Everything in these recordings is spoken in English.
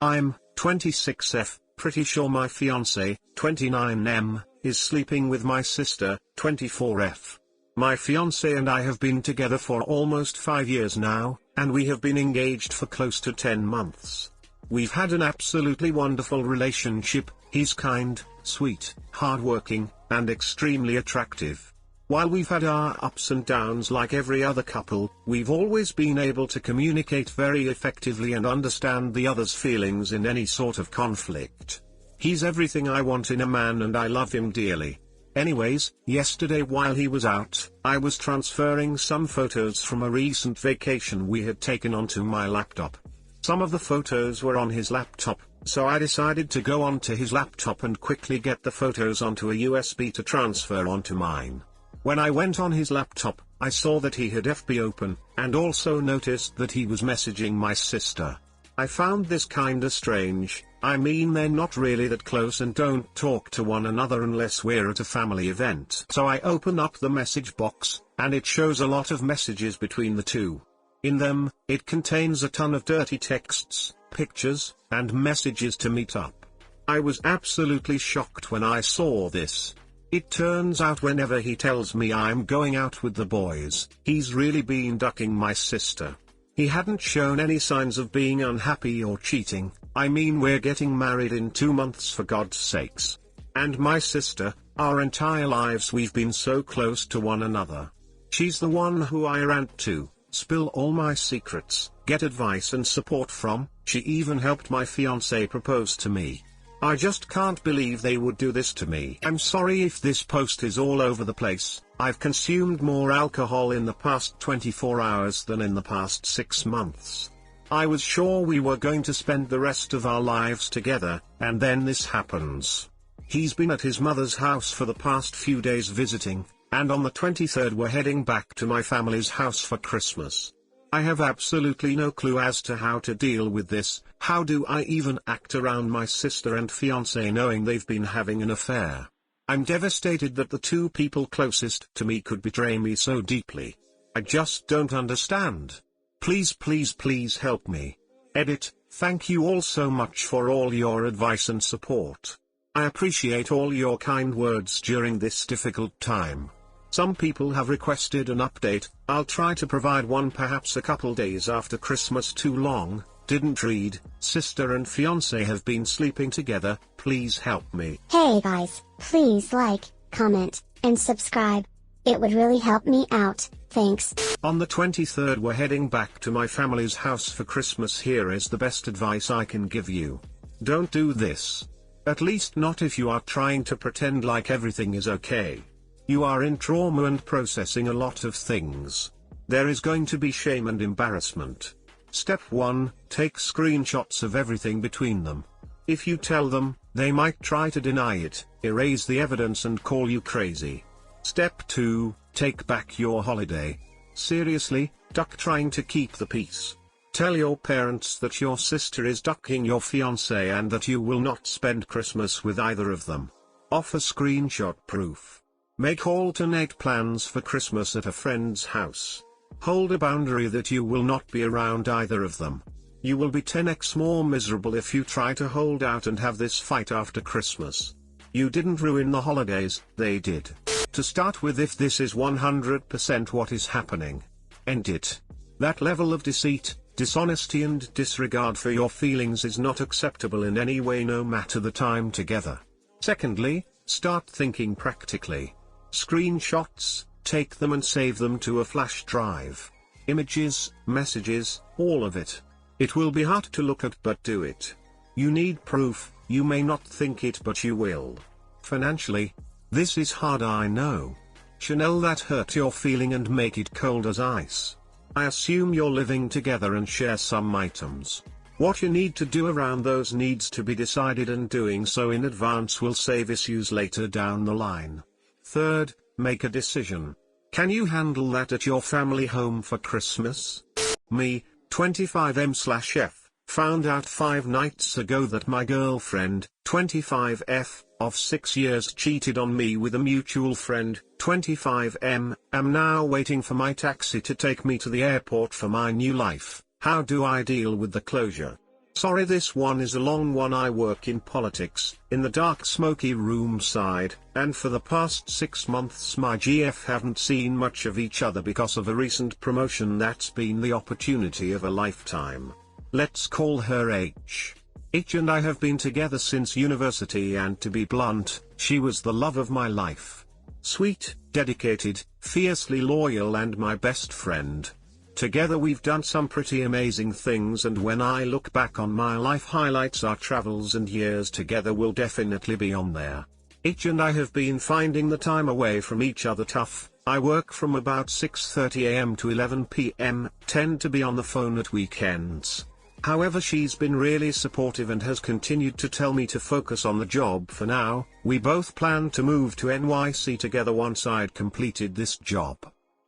I'm 26F, pretty sure my fiance, 29M, is sleeping with my sister, 24F. My fiance and I have been together for almost 5 years now, and we have been engaged for close to 10 months. We've had an absolutely wonderful relationship. He's kind, sweet, hardworking, and extremely attractive. While we've had our ups and downs like every other couple, we've always been able to communicate very effectively and understand the other's feelings in any sort of conflict. He's everything I want in a man and I love him dearly. Anyways, yesterday while he was out, I was transferring some photos from a recent vacation we had taken onto my laptop. Some of the photos were on his laptop, so I decided to go onto his laptop and quickly get the photos onto a USB to transfer onto mine. When I went on his laptop, I saw that he had FB open, and also noticed that he was messaging my sister. I found this kinda strange. I mean, they're not really that close and don't talk to one another unless we're at a family event. So I open up the message box, and it shows a lot of messages between the two. In them, it contains a ton of dirty texts, pictures, and messages to meet up. I was absolutely shocked when I saw this. It turns out whenever he tells me I'm going out with the boys, he's really been ducking my sister. He hadn't shown any signs of being unhappy or cheating. I mean, we're getting married in 2 months, for God's sakes. And my sister, our entire lives we've been so close to one another. She's the one who I rant to, spill all my secrets, get advice and support from. She even helped my fiance propose to me. I just can't believe they would do this to me. I'm sorry if this post is all over the place. I've consumed more alcohol in the past 24 hours than in the past 6 months. I was sure we were going to spend the rest of our lives together, and then this happens. He's been at his mother's house for the past few days visiting, and on the 23rd we're heading back to my family's house for Christmas. I have absolutely no clue as to how to deal with this. How do I even act around my sister and fiancé knowing they've been having an affair? I'm devastated that the two people closest to me could betray me so deeply. I just don't understand. Please, please, please help me. Edit. Thank you all so much for all your advice and support. I appreciate all your kind words during this difficult time. Some people have requested an update. I'll try to provide one perhaps a couple days after Christmas. Too long, didn't read. Sister and fiancé have been sleeping together. Please help me. Hey guys, please like, comment, and subscribe. It would really help me out, thanks. On the 23rd we're heading back to my family's house for Christmas. Here is the best advice I can give you. Don't do this. At least not if you are trying to pretend like everything is okay. You are in trauma and processing a lot of things. There is going to be shame and embarrassment. Step 1, take screenshots of everything between them. If you tell them, they might try to deny it, erase the evidence and call you crazy. Step 2, take back your holiday. Seriously, duck trying to keep the peace. Tell your parents that your sister is ducking your fiancé and that you will not spend Christmas with either of them. Offer screenshot proof. Make alternate plans for Christmas at a friend's house. Hold a boundary that you will not be around either of them. You will be 10x more miserable if you try to hold out and have this fight after Christmas. You didn't ruin the holidays, they did. To start with, if this is 100% what is happening, end it. That level of deceit, dishonesty and disregard for your feelings is not acceptable in any way, no matter the time together. Secondly, start thinking practically. Screenshots, take them and save them to a flash drive. Images, messages, all of it. It will be hard to look at, but do it. You need proof. You may not think it, but you will. Financially, this is hard, I know. Chanel, that hurt your feeling and make it cold as ice. I assume you're living together and share some items. What you need to do around those needs to be decided, and doing so in advance will save issues later down the line. Third, make a decision. Can you handle that at your family home for Christmas? Me, 25M/F, found out 5 nights ago that my girlfriend, 25F, of 6 years cheated on me with a mutual friend, 25M. Am now waiting for my taxi to take me to the airport for my new life. How do I deal with the closure? Sorry, this one is a long one. I work in politics, in the dark smoky room side, and for the past 6 months my GF haven't seen much of each other because of a recent promotion that's been the opportunity of a lifetime. Let's call her H. H and I have been together since university, and to be blunt, she was the love of my life. Sweet, dedicated, fiercely loyal, and my best friend. Together we've done some pretty amazing things, and when I look back on my life highlights, our travels and years together will definitely be on there. H and I have been finding the time away from each other tough. I work from about 6:30 AM to 11 PM, tend to be on the phone at weekends. However, she's been really supportive and has continued to tell me to focus on the job for now. We both plan to move to NYC together once I'd completed this job.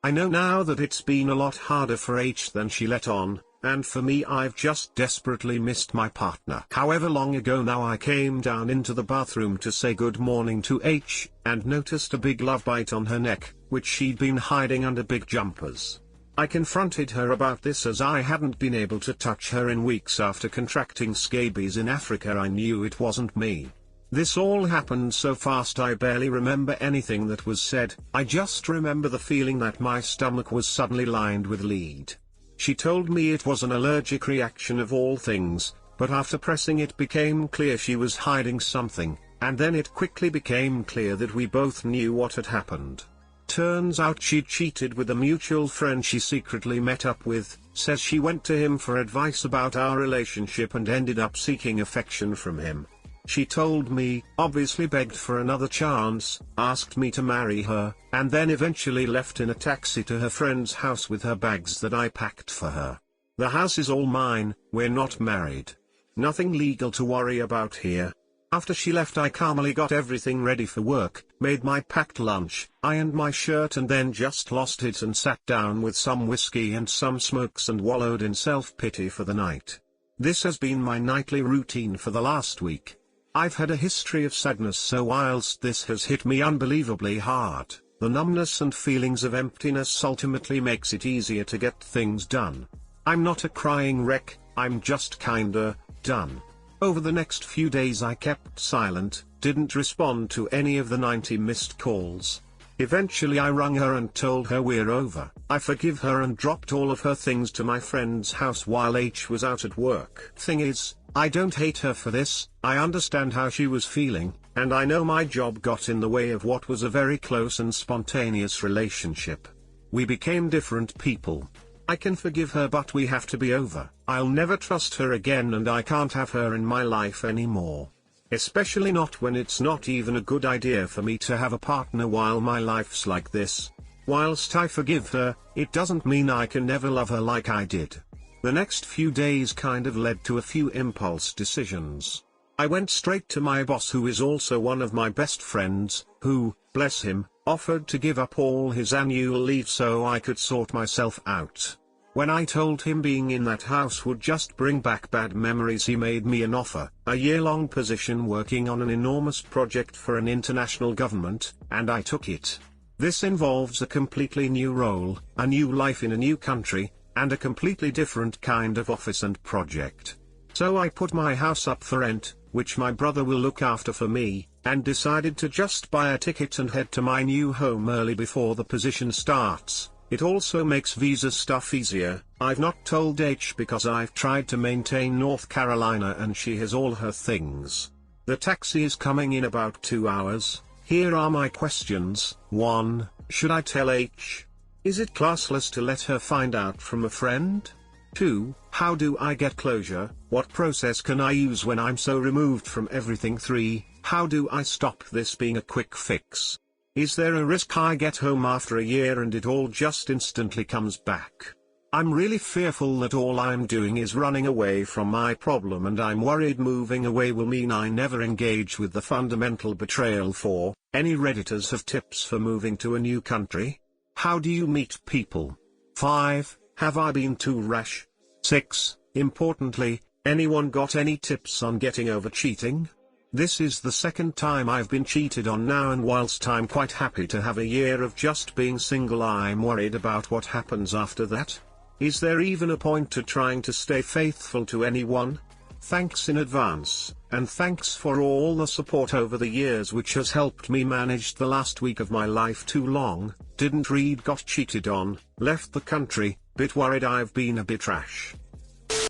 I know now that it's been a lot harder for H than she let on, and for me, I've just desperately missed my partner. However long ago now I came down into the bathroom to say good morning to H, and noticed a big love bite on her neck, which she'd been hiding under big jumpers. I confronted her about this as I hadn't been able to touch her in weeks after contracting scabies in Africa. I knew it wasn't me. This all happened so fast I barely remember anything that was said. I just remember the feeling that my stomach was suddenly lined with lead. She told me it was an allergic reaction of all things, but after pressing it became clear she was hiding something, and then it quickly became clear that we both knew what had happened. Turns out she'd cheated with a mutual friend she secretly met up with. Says she went to him for advice about our relationship and ended up seeking affection from him. She told me, obviously begged for another chance, asked me to marry her, and then eventually left in a taxi to her friend's house with her bags that I packed for her. The house is all mine, we're not married. Nothing legal to worry about here. After she left, I calmly got everything ready for work, made my packed lunch, ironed my shirt, and then just lost it and sat down with some whiskey and some smokes and wallowed in self-pity for the night. This has been my nightly routine for the last week. I've had a history of sadness, so whilst this has hit me unbelievably hard, the numbness and feelings of emptiness ultimately makes it easier to get things done. I'm not a crying wreck, I'm just kinda done. Over the next few days I kept silent, didn't respond to any of the 90 missed calls. Eventually I rang her and told her we're over. I forgive her and dropped all of her things to my friend's house while H was out at work. Thing is, I don't hate her for this. I understand how she was feeling, and I know my job got in the way of what was a very close and spontaneous relationship. We became different people. I can forgive her, but we have to be over. I'll never trust her again, and I can't have her in my life anymore. Especially not when it's not even a good idea for me to have a partner while my life's like this. Whilst I forgive her, it doesn't mean I can never love her like I did. The next few days kind of led to a few impulse decisions. I went straight to my boss, who is also one of my best friends, who, bless him, offered to give up all his annual leave so I could sort myself out. When I told him being in that house would just bring back bad memories, he made me an offer, a year-long position working on an enormous project for an international government, and I took it. This involves a completely new role, a new life in a new country, and a completely different kind of office and project. So I put my house up for rent, which my brother will look after for me, and decided to just buy a ticket and head to my new home early before the position starts. It also makes visa stuff easier. I've not told H because I've tried to maintain North Carolina and she has all her things. The taxi is coming in about 2 hours. Here are my questions. 1. Should I tell H? Is it classless to let her find out from a friend? 2. How do I get closure? What process can I use when I'm so removed from everything? 3. How do I stop this being a quick fix? Is there a risk I get home after a year and it all just instantly comes back? I'm really fearful that all I'm doing is running away from my problem, and I'm worried moving away will mean I never engage with the fundamental betrayal. 4. Any Redditors have tips for moving to a new country? How do you meet people? 5. Have I been too rash? 6. Importantly, anyone got any tips on getting over cheating? This is the second time I've been cheated on now, and whilst I'm quite happy to have a year of just being single, I'm worried about what happens after that. Is there even a point to trying to stay faithful to anyone? Thanks in advance, and thanks for all the support over the years which has helped me manage the last week of my life too long, didn't read, got cheated on, left the country, bit worried I've been a bit rash.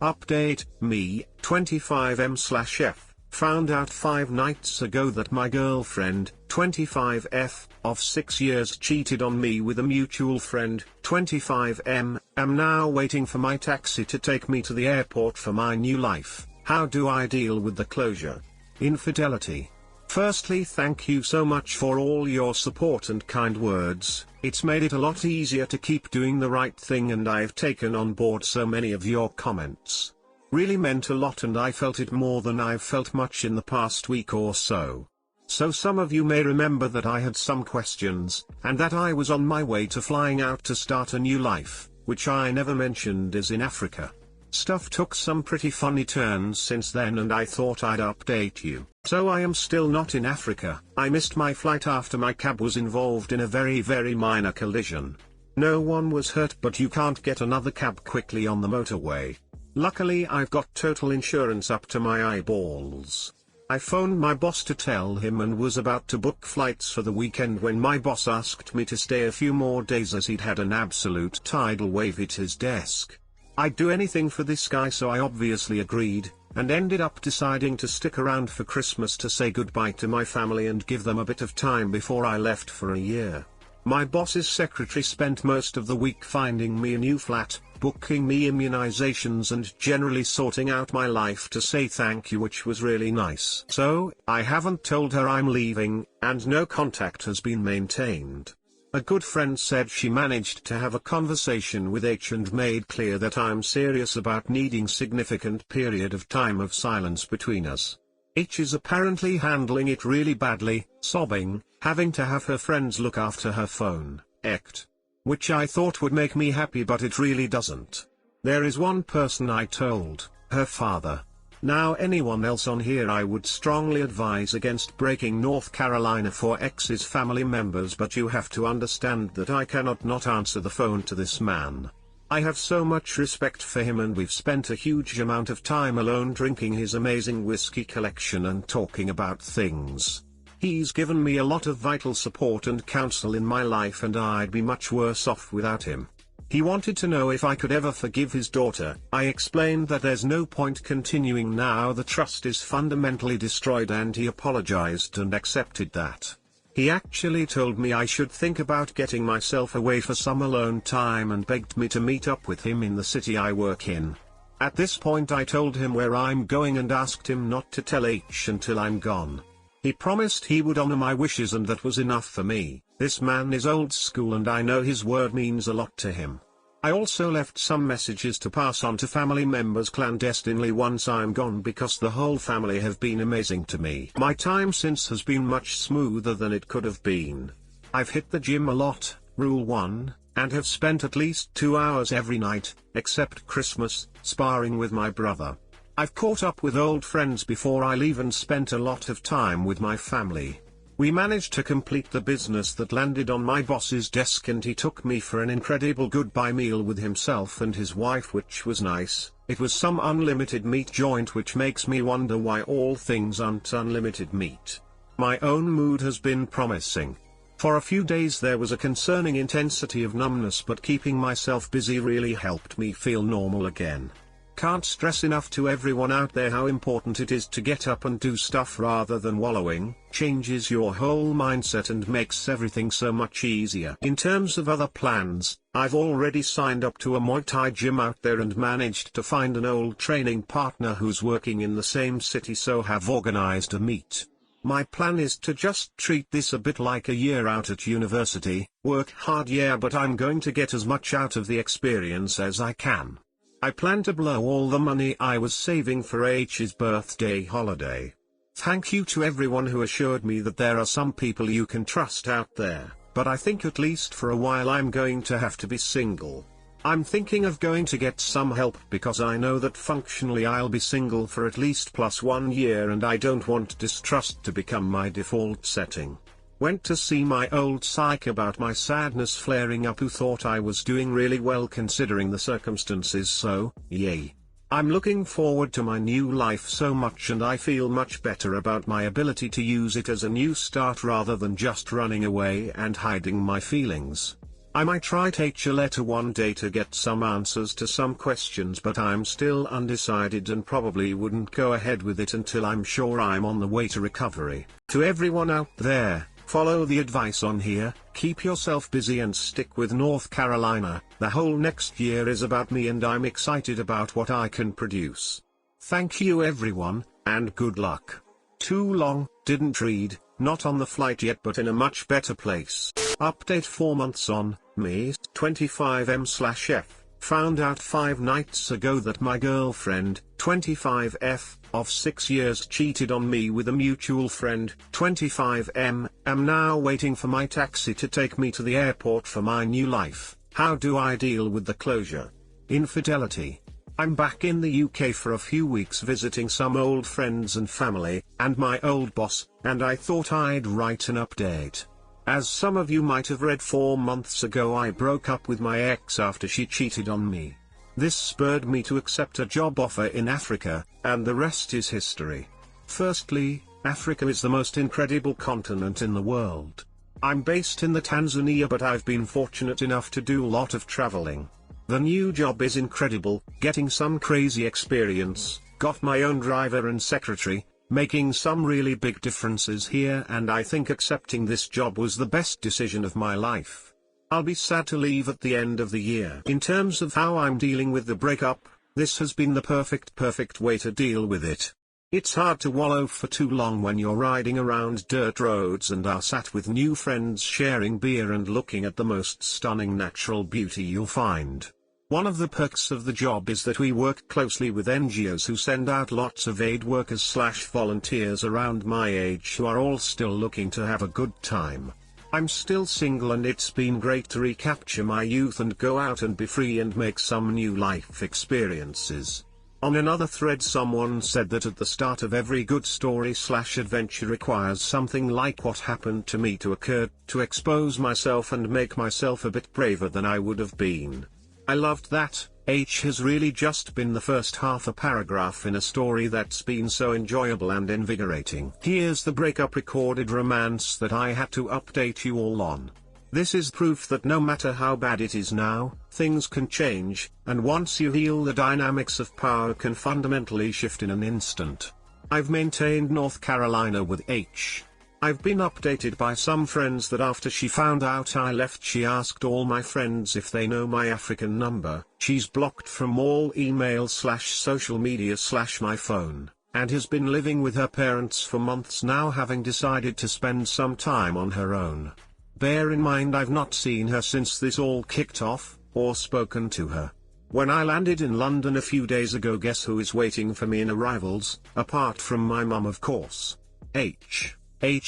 Update, me, 25M/F, found out 5 nights ago that my girlfriend, 25F, of 6 years cheated on me with a mutual friend, 25M, am now waiting for my taxi to take me to the airport for my new life. How do I deal with the closure? Infidelity. Firstly, thank you so much for all your support and kind words. It's made it a lot easier to keep doing the right thing, and I've taken on board so many of your comments. Really meant a lot, and I felt it more than I've felt much in the past week or so. So some of you may remember that I had some questions, and that I was on my way to flying out to start a new life, which I never mentioned is in Africa. Stuff took some pretty funny turns since then, and I thought I'd update you. So I am still not in Africa. I missed my flight after my cab was involved in a very minor collision. No one was hurt, but you can't get another cab quickly on the motorway. Luckily I've got total insurance up to my eyeballs. I phoned my boss to tell him and was about to book flights for the weekend when my boss asked me to stay a few more days as he'd had an absolute tidal wave hit his desk. I'd do anything for this guy, so I obviously agreed, and ended up deciding to stick around for Christmas to say goodbye to my family and give them a bit of time before I left for a year. My boss's secretary spent most of the week finding me a new flat, booking me immunizations, and generally sorting out my life to say thank you, which was really nice. So, I haven't told her I'm leaving, and no contact has been maintained. A good friend said she managed to have a conversation with H and made clear that I'm serious about needing significant period of time of silence between us. H is apparently handling it really badly, sobbing, having to have her friends look after her phone, ect. Which I thought would make me happy, but it really doesn't. There is one person I told, her father. Now anyone else on here, I would strongly advise against breaking North Carolina for X's family members, but you have to understand that I cannot not answer the phone to this man. I have so much respect for him, and we've spent a huge amount of time alone drinking his amazing whiskey collection and talking about things. He's given me a lot of vital support and counsel in my life, and I'd be much worse off without him. He wanted to know if I could ever forgive his daughter. I explained that there's no point continuing now, the trust is fundamentally destroyed, and he apologized and accepted that. He actually told me I should think about getting myself away for some alone time and begged me to meet up with him in the city I work in. At this point I told him where I'm going and asked him not to tell H until I'm gone. He promised he would honor my wishes, and that was enough for me. This man is old school, and I know his word means a lot to him. I also left some messages to pass on to family members clandestinely once I'm gone, because the whole family have been amazing to me. My time since has been much smoother than it could have been. I've hit the gym a lot, rule 1, and have spent at least 2 hours every night, except Christmas, sparring with my brother. I've caught up with old friends before I leave and spent a lot of time with my family. We managed to complete the business that landed on my boss's desk, and he took me for an incredible goodbye meal with himself and his wife, which was nice. It was some unlimited meat joint, which makes me wonder why all things aren't unlimited meat. My own mood has been promising. For a few days there was a concerning intensity of numbness, but keeping myself busy really helped me feel normal again. Can't stress enough to everyone out there how important it is to get up and do stuff rather than wallowing. Changes your whole mindset and makes everything so much easier. In terms of other plans, I've already signed up to a Muay Thai gym out there and managed to find an old training partner who's working in the same city, so have organized a meet. My plan is to just treat this a bit like a year out at university, work hard, yeah, but I'm going to get as much out of the experience as I can. I plan to blow all the money I was saving for H's birthday holiday. Thank you to everyone who assured me that there are some people you can trust out there, but I think at least for a while I'm going to have to be single. I'm thinking of going to get some help, because I know that functionally I'll be single for at least +1 year, and I don't want distrust to become my default setting. Went to see my old psych about my sadness flaring up, who thought I was doing really well considering the circumstances, so, yay. I'm looking forward to my new life so much, and I feel much better about my ability to use it as a new start rather than just running away and hiding my feelings. I might write a letter one day to get some answers to some questions, but I'm still undecided and probably wouldn't go ahead with it until I'm sure I'm on the way to recovery. To everyone out there, follow the advice on here, keep yourself busy and stick with North Carolina. The whole next year is about me and I'm excited about what I can produce. Thank you everyone, and good luck. Too long, didn't read, not on the flight yet but in a much better place. Update 4 months on, me, 25M/F, found out 5 nights ago that my girlfriend, 25F, of 6 years cheated on me with a mutual friend, 25M, am now waiting for my taxi to take me to the airport for my new life. How do I deal with the closure? Infidelity. I'm back in the UK for a few weeks visiting some old friends and family, and my old boss, and I thought I'd write an update. As some of you might have read, 4 months ago I broke up with my ex after she cheated on me. This spurred me to accept a job offer in Africa, and the rest is history. Firstly, Africa is the most incredible continent in the world. I'm based in Tanzania, but I've been fortunate enough to do a lot of traveling. The new job is incredible, getting some crazy experience, got my own driver and secretary, making some really big differences here, and I think accepting this job was the best decision of my life. I'll be sad to leave at the end of the year. In terms of how I'm dealing with the breakup, this has been the perfect way to deal with it. It's hard to wallow for too long when you're riding around dirt roads and are sat with new friends sharing beer and looking at the most stunning natural beauty you'll find. One of the perks of the job is that we work closely with NGOs who send out lots of aid workers/volunteers around my age who are all still looking to have a good time. I'm still single and it's been great to recapture my youth and go out and be free and make some new life experiences. On another thread someone said that at the start of every good story/adventure requires something like what happened to me to occur, to expose myself and make myself a bit braver than I would have been. I loved that. H has really just been the first half a paragraph in a story that's been so enjoyable and invigorating. Here's the breakup recorded romance that I had to update you all on. This is proof that no matter how bad it is now, things can change, and once you heal, the dynamics of power can fundamentally shift in an instant. I've maintained North Carolina with H. I've been updated by some friends that after she found out I left, she asked all my friends if they know my African number. She's blocked from all email/social media/my phone, and has been living with her parents for months now, having decided to spend some time on her own. Bear in mind I've not seen her since this all kicked off, or spoken to her. When I landed in London a few days ago, guess who is waiting for me in arrivals, apart from my mum of course? H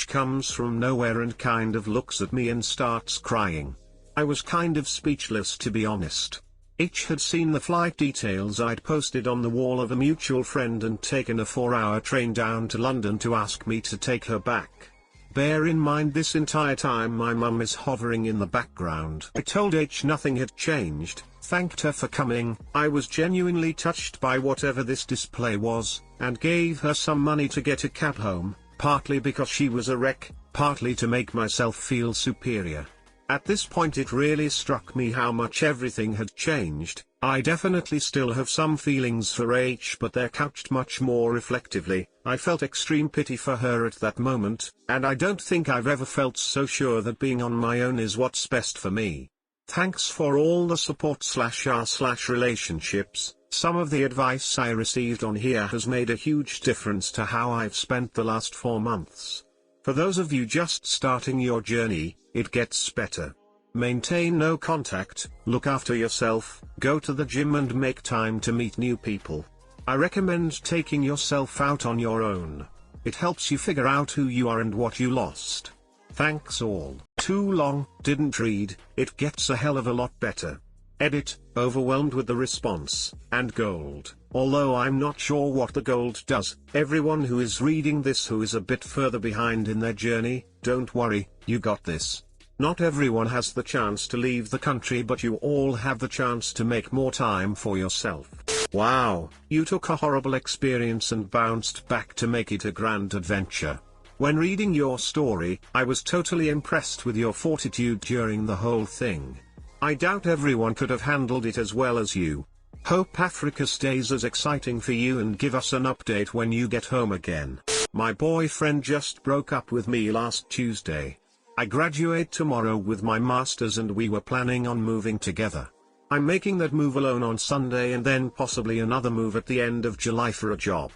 comes from nowhere and kind of looks at me and starts crying. I was kind of speechless, to be honest. H had seen the flight details I'd posted on the wall of a mutual friend and taken a 4-hour train down to London to ask me to take her back. Bear in mind this entire time my mum is hovering in the background. I told H nothing had changed, thanked her for coming, I was genuinely touched by whatever this display was, and gave her some money to get a cab home. Partly because she was a wreck, partly to make myself feel superior. At this point it really struck me how much everything had changed. I definitely still have some feelings for H, but they're couched much more reflectively. I felt extreme pity for her at that moment, and I don't think I've ever felt so sure that being on my own is what's best for me. Thanks for all the support/our/relationships. Some of the advice I received on here has made a huge difference to how I've spent the last 4 months. For those of you just starting your journey, it gets better. Maintain no contact, look after yourself, go to the gym and make time to meet new people. I recommend taking yourself out on your own. It helps you figure out who you are and what you lost. Thanks all. Too long, didn't read, it gets a hell of a lot better. Edit, overwhelmed with the response, and gold. Although I'm not sure what the gold does, everyone who is reading this who is a bit further behind in their journey, don't worry, you got this. Not everyone has the chance to leave the country, but you all have the chance to make more time for yourself. Wow, you took a horrible experience and bounced back to make it a grand adventure. When reading your story, I was totally impressed with your fortitude during the whole thing. I doubt everyone could have handled it as well as you. Hope Africa stays as exciting for you and give us an update when you get home again. My boyfriend just broke up with me last Tuesday. I graduate tomorrow with my master's and we were planning on moving together. I'm making that move alone on Sunday and then possibly another move at the end of July for a job.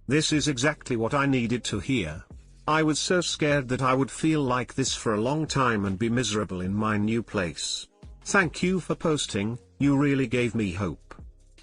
This is exactly what I needed to hear. I was so scared that I would feel like this for a long time and be miserable in my new place. Thank you for posting, you really gave me hope.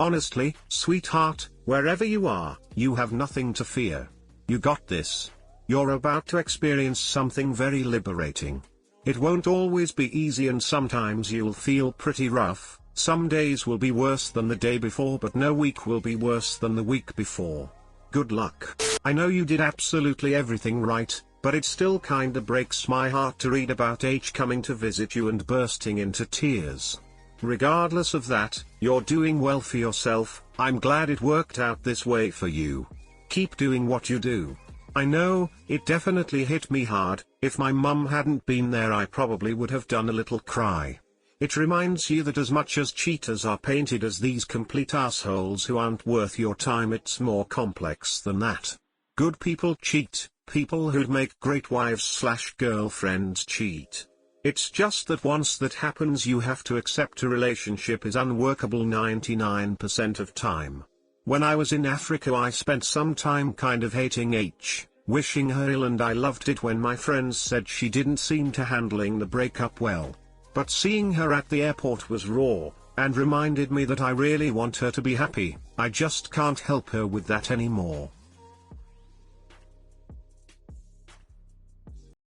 Honestly, sweetheart, wherever you are, you have nothing to fear. You got this. You're about to experience something very liberating. It won't always be easy and sometimes you'll feel pretty rough. Some days will be worse than the day before but no week will be worse than the week before. Good luck. I know you did absolutely everything right, but it still kinda breaks my heart to read about H coming to visit you and bursting into tears. Regardless of that, you're doing well for yourself. I'm glad it worked out this way for you. Keep doing what you do. I know, it definitely hit me hard. If my mum hadn't been there I probably would have done a little cry. It reminds you that as much as cheaters are painted as these complete assholes who aren't worth your time, it's more complex than that. Good people cheat, people who'd make great wives/girlfriends cheat. It's just that once that happens you have to accept a relationship is unworkable 99% of time. When I was in Africa I spent some time kind of hating H, wishing her ill, and I loved it when my friends said she didn't seem to handling the breakup well. But seeing her at the airport was raw, and reminded me that I really want her to be happy. I just can't help her with that anymore.